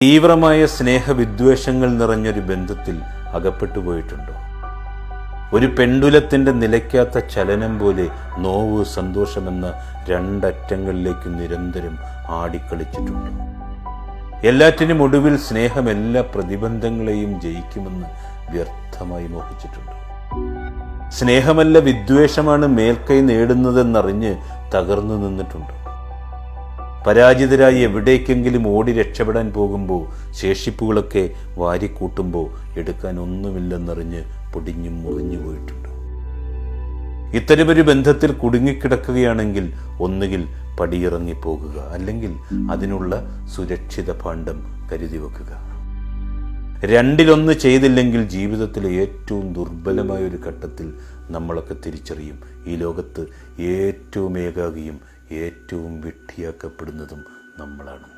തീവ്രമായ സ്നേഹവിദ്വേഷങ്ങൾ നിറഞ്ഞൊരു ബന്ധത്തിൽ അകപ്പെട്ടു പോയിട്ടുണ്ടോ? ഒരു പെണ്ടുലത്തിൻ്റെ നിലയ്ക്കാത്ത ചലനം പോലെ നോവ്, സന്തോഷമെന്ന രണ്ടറ്റങ്ങളിലേക്ക് നിരന്തരം ആടിക്കളിച്ചിട്ടുണ്ടോ? എല്ലാറ്റിനും ഒടുവിൽ സ്നേഹം എല്ലാ പ്രതിബന്ധങ്ങളെയും ജയിക്കുമെന്ന് വ്യർത്ഥമായി മോഹിച്ചിട്ടുണ്ടോ? സ്നേഹമല്ല വിദ്വേഷമാണ് മേൽക്കൈ നേടുന്നതെന്നറിഞ്ഞ് തകർന്നു നിന്നിട്ടുണ്ടോ? പരാജിതരായി എവിടേക്കെങ്കിലും ഓടി രക്ഷപ്പെടാൻ പോകുമ്പോൾ ശേഷിപ്പുകളൊക്കെ വാരിക്കൂട്ടുമ്പോൾ എടുക്കാൻ ഒന്നുമില്ലെന്നറിഞ്ഞ് പൊടിഞ്ഞും മുറിഞ്ഞു പോയിട്ടുണ്ടോ? ഇത്തരമൊരു ബന്ധത്തിൽ കുടുങ്ങിക്കിടക്കുകയാണെങ്കിൽ ഒന്നുകിൽ പടിയിറങ്ങി പോകുക, അല്ലെങ്കിൽ അതിനുള്ള സുരക്ഷിത ഭാണ്ഡം കരുതി വെക്കുക. രണ്ടിലൊന്ന് ചെയ്തില്ലെങ്കിൽ ജീവിതത്തിലെ ഏറ്റവും ദുർബലമായ ഒരു ഘട്ടത്തിൽ നമ്മളൊക്കെ തിരിച്ചറിയും ഈ ലോകത്ത് ഏറ്റവും ഏകാകിയും ഏറ്റവും വിഡ്ഢിയാക്കപ്പെടുന്നതും നമ്മളാണ്.